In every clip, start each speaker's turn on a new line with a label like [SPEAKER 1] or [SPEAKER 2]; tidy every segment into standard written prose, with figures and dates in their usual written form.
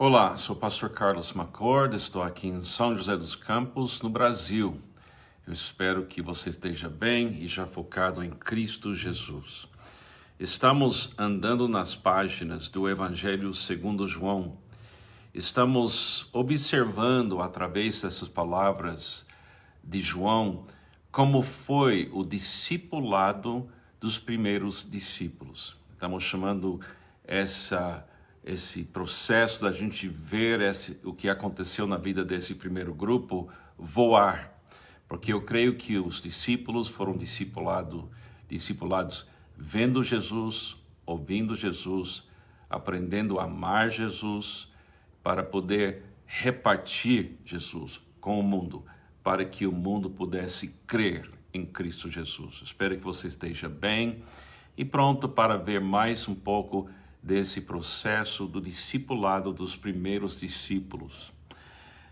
[SPEAKER 1] Olá, sou o pastor Carlos McCord, estou aqui em São José dos Campos, no Brasil. Eu espero que você esteja bem e já focado em Cristo Jesus. Estamos andando nas páginas do Evangelho segundo João. Estamos observando através dessas palavras de João como foi o discipulado dos primeiros discípulos. Estamos chamando esse processo da gente ver o que aconteceu na vida desse primeiro grupo voar, porque eu creio que os discípulos foram discipulados vendo Jesus, ouvindo Jesus, aprendendo a amar Jesus, para poder repartir Jesus com o mundo, para que o mundo pudesse crer em Cristo Jesus. Espero que você esteja bem e pronto para ver mais um pouco desse processo do discipulado dos primeiros discípulos.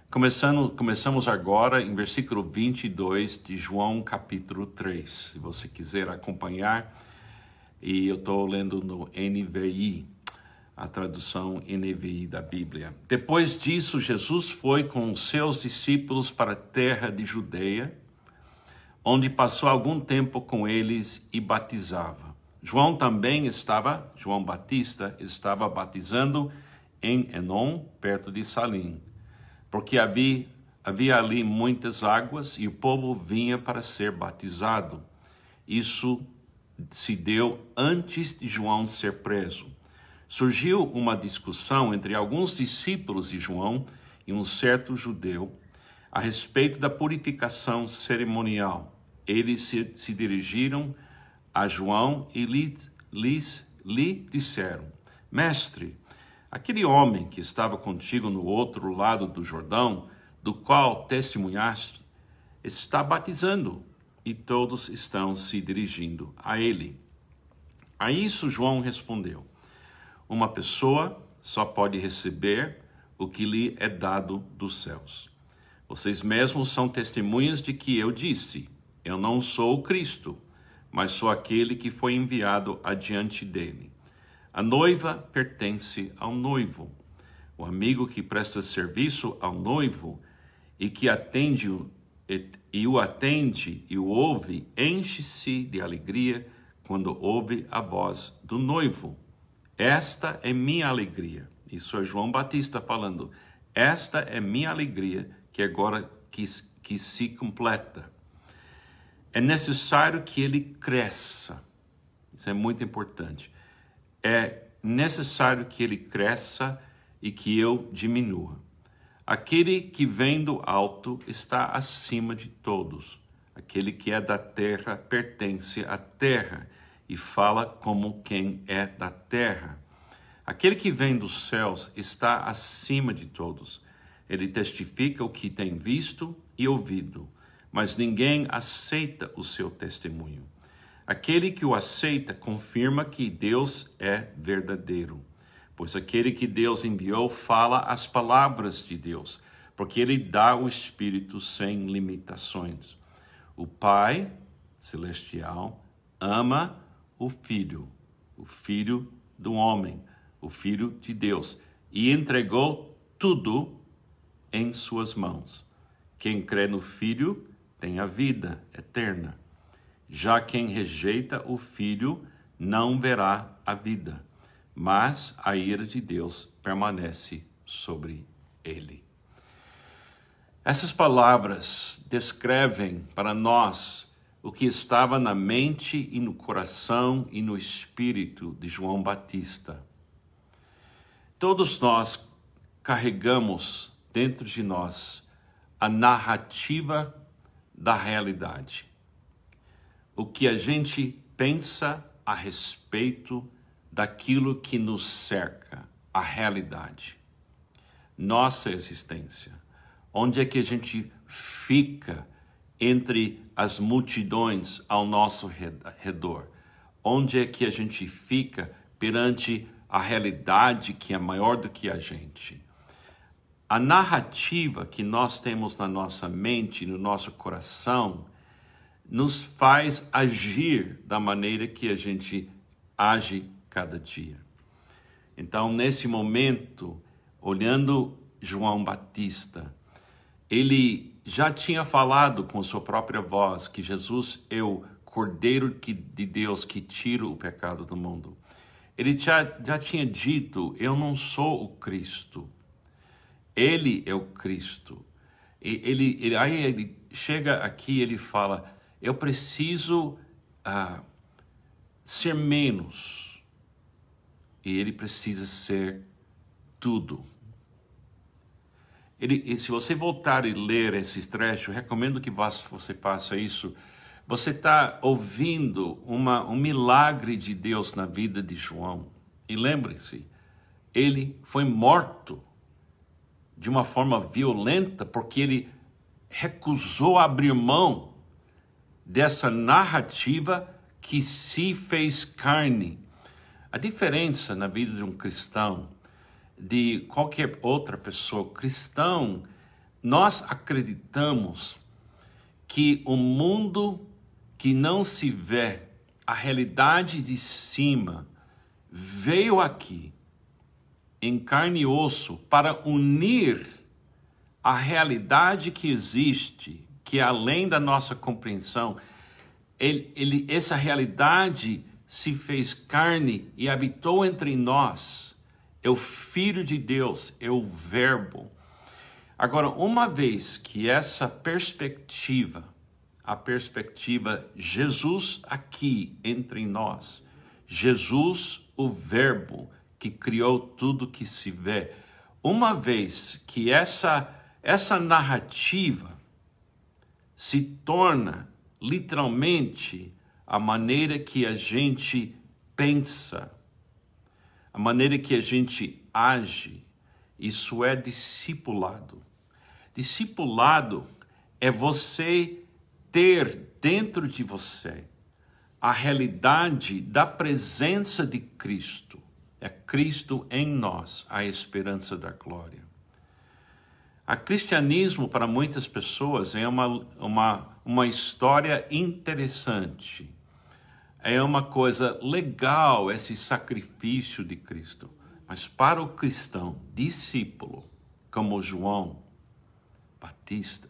[SPEAKER 1] Começamos agora em versículo 22 de João capítulo 3. Se você quiser acompanhar, e eu estou lendo no NVI, a tradução NVI da Bíblia. Depois disso, Jesus foi com os seus discípulos para a terra de Judeia, onde passou algum tempo com eles e batizava. João Batista estava batizando em Enom, perto de Salim, porque havia ali muitas águas e o povo vinha para ser batizado. Isso se deu antes de João ser preso. Surgiu uma discussão entre alguns discípulos de João e um certo judeu a respeito da purificação cerimonial. Eles se dirigiram a João e lhe disseram: Mestre, aquele homem que estava contigo no outro lado do Jordão, do qual testemunhaste, está batizando, e todos estão se dirigindo a ele. A isso João respondeu: Uma pessoa só pode receber o que lhe é dado dos céus. Vocês mesmos são testemunhas de que eu disse: Eu não sou o Cristo, mas sou aquele que foi enviado adiante dele. A noiva pertence ao noivo. O amigo que presta serviço ao noivo e que o atende e o ouve, enche-se de alegria quando ouve a voz do noivo. Esta é minha alegria. Isso é João Batista falando. Esta é minha alegria que agora que se completa. É necessário que ele cresça. Isso é muito importante. É necessário que ele cresça e que eu diminua. Aquele que vem do alto está acima de todos. Aquele que é da terra pertence à terra e fala como quem é da terra. Aquele que vem dos céus está acima de todos. Ele testifica o que tem visto e ouvido, mas ninguém aceita o seu testemunho. Aquele que o aceita confirma que Deus é verdadeiro, pois aquele que Deus enviou fala as palavras de Deus, porque ele dá o Espírito sem limitações. O Pai Celestial ama o Filho do homem, o Filho de Deus, e entregou tudo em suas mãos. Quem crê no Filho tem a vida eterna. Já quem rejeita o Filho não verá a vida, mas a ira de Deus permanece sobre ele. Essas palavras descrevem para nós o que estava na mente e no coração e no espírito de João Batista. Todos nós carregamos dentro de nós a narrativa da realidade. O que a gente pensa a respeito daquilo que nos cerca, a realidade. Nossa existência. Onde é que a gente fica entre as multidões ao nosso redor? Onde é que a gente fica perante a realidade que é maior do que a gente? A narrativa que nós temos na nossa mente, no nosso coração, nos faz agir da maneira que a gente age cada dia. Então, nesse momento, olhando João Batista, ele já tinha falado com sua própria voz que Jesus é o Cordeiro de Deus que tira o pecado do mundo. Ele já tinha dito, eu não sou o Cristo, ele é o Cristo. Aí ele chega aqui e ele fala, eu preciso ser menos, e ele precisa ser tudo. Se você voltar e ler esse trecho, recomendo que você faça isso. Você está ouvindo um milagre de Deus na vida de João. E lembre-se, ele foi morto de uma forma violenta porque ele recusou abrir mão dessa narrativa que se fez carne. A diferença na vida de um cristão de qualquer outra pessoa, cristão, nós acreditamos que o mundo que não se vê, a realidade de cima, veio aqui em carne e osso para unir a realidade que existe, que é além da nossa compreensão. Essa realidade se fez carne e habitou entre nós. É o Filho de Deus, é o Verbo. Agora, uma vez que essa perspectiva, a perspectiva Jesus aqui entre nós, Jesus, o Verbo que criou tudo que se vê, uma vez que essa narrativa se torna literalmente a maneira que a gente pensa, a maneira que a gente age, isso é discipulado. Discipulado é você ter dentro de você a realidade da presença de Cristo. É Cristo em nós, a esperança da glória. O cristianismo, para muitas pessoas, é uma história interessante. É uma coisa legal esse sacrifício de Cristo. Mas para o cristão, discípulo, como João Batista,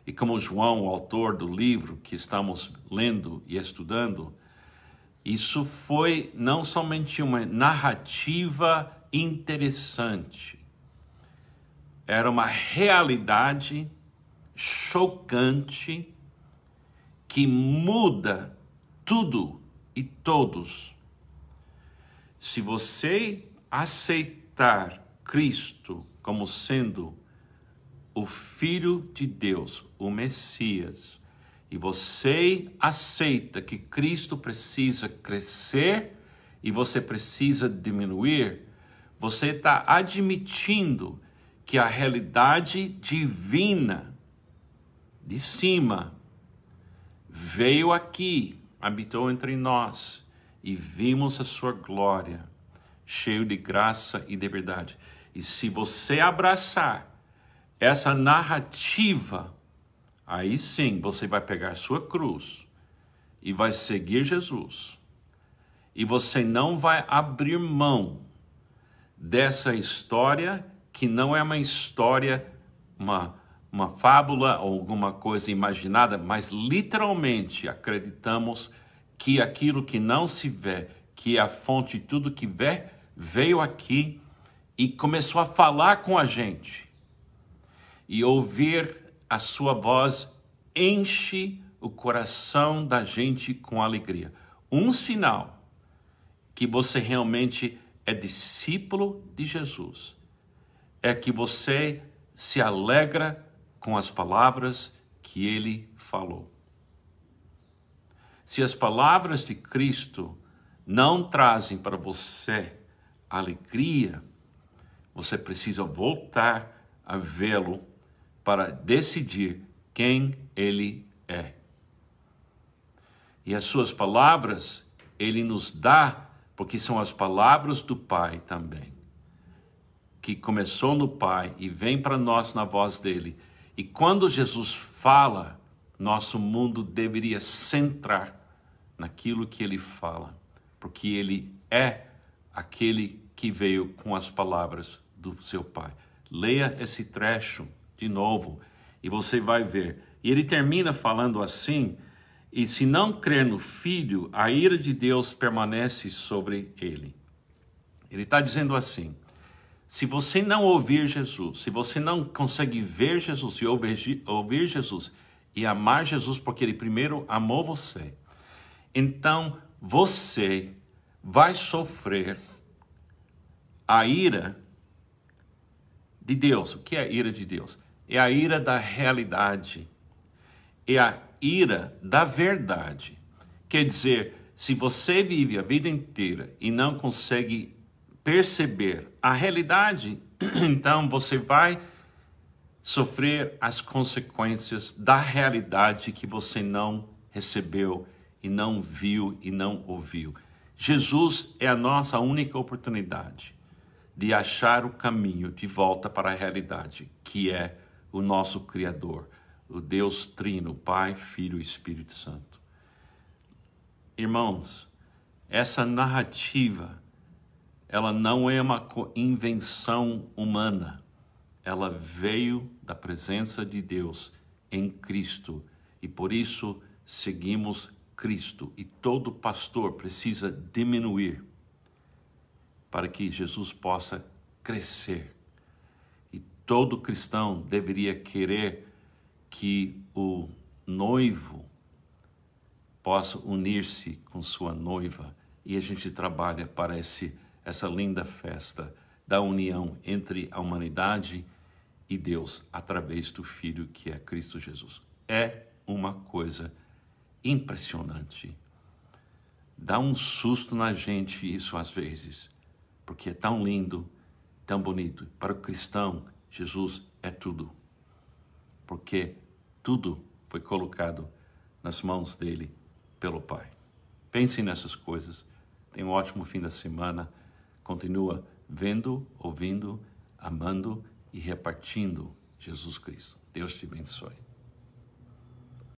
[SPEAKER 1] e como João, o autor do livro que estamos lendo e estudando, isso foi não somente uma narrativa interessante, era uma realidade chocante que muda tudo e todos. Se você aceitar Cristo como sendo o Filho de Deus, o Messias, e você aceita que Cristo precisa crescer e você precisa diminuir, você está admitindo que a realidade divina de cima veio aqui, habitou entre nós e vimos a sua glória, cheio de graça e de verdade. E se você abraçar essa narrativa, aí sim você vai pegar sua cruz e vai seguir Jesus. E você não vai abrir mão dessa história que não é uma história, uma fábula ou alguma coisa imaginada, mas literalmente acreditamos que aquilo que não se vê, que é a fonte de tudo que vê, veio aqui e começou a falar com a gente. E ouvir a sua voz enche o coração da gente com alegria. Um sinal que você realmente é discípulo de Jesus é que você se alegra com as palavras que ele falou. Se as palavras de Cristo não trazem para você alegria, você precisa voltar a vê-lo para decidir quem ele é. E as suas palavras, ele nos dá, porque são as palavras do Pai também, que começou no Pai e vem para nós na voz dele. E quando Jesus fala, nosso mundo deveria centrar naquilo que ele fala, porque ele é aquele que veio com as palavras do seu Pai. Leia esse trecho de novo e você vai ver. E ele termina falando assim: e se não crer no Filho, a ira de Deus permanece sobre ele. Ele está dizendo assim: se você não ouvir Jesus, se você não consegue ver Jesus e ouvir Jesus e amar Jesus porque ele primeiro amou você, então você vai sofrer a ira de Deus. O que é a ira de Deus? É a ira da realidade. É a ira da verdade. Quer dizer, se você vive a vida inteira e não consegue perceber a realidade, então você vai sofrer as consequências da realidade que você não recebeu e não viu e não ouviu. Jesus é a nossa única oportunidade de achar o caminho de volta para a realidade, que é o nosso Criador, o Deus Trino, Pai, Filho e Espírito Santo. Irmãos, essa narrativa, ela não é uma invenção humana. Ela veio da presença de Deus em Cristo e por isso seguimos Cristo. E todo pastor precisa diminuir para que Jesus possa crescer. E todo cristão deveria querer que o noivo possa unir-se com sua noiva. E a gente trabalha para essa linda festa da união entre a humanidade e Deus através do Filho que é Cristo Jesus. É uma coisa impressionante. Dá um susto na gente isso às vezes, porque é tão lindo, tão bonito. Para o cristão, Jesus é tudo, porque tudo foi colocado nas mãos dele pelo Pai. Pense nessas coisas. Tenha um ótimo fim da semana. Continua vendo, ouvindo, amando e repartindo Jesus Cristo. Deus te abençoe.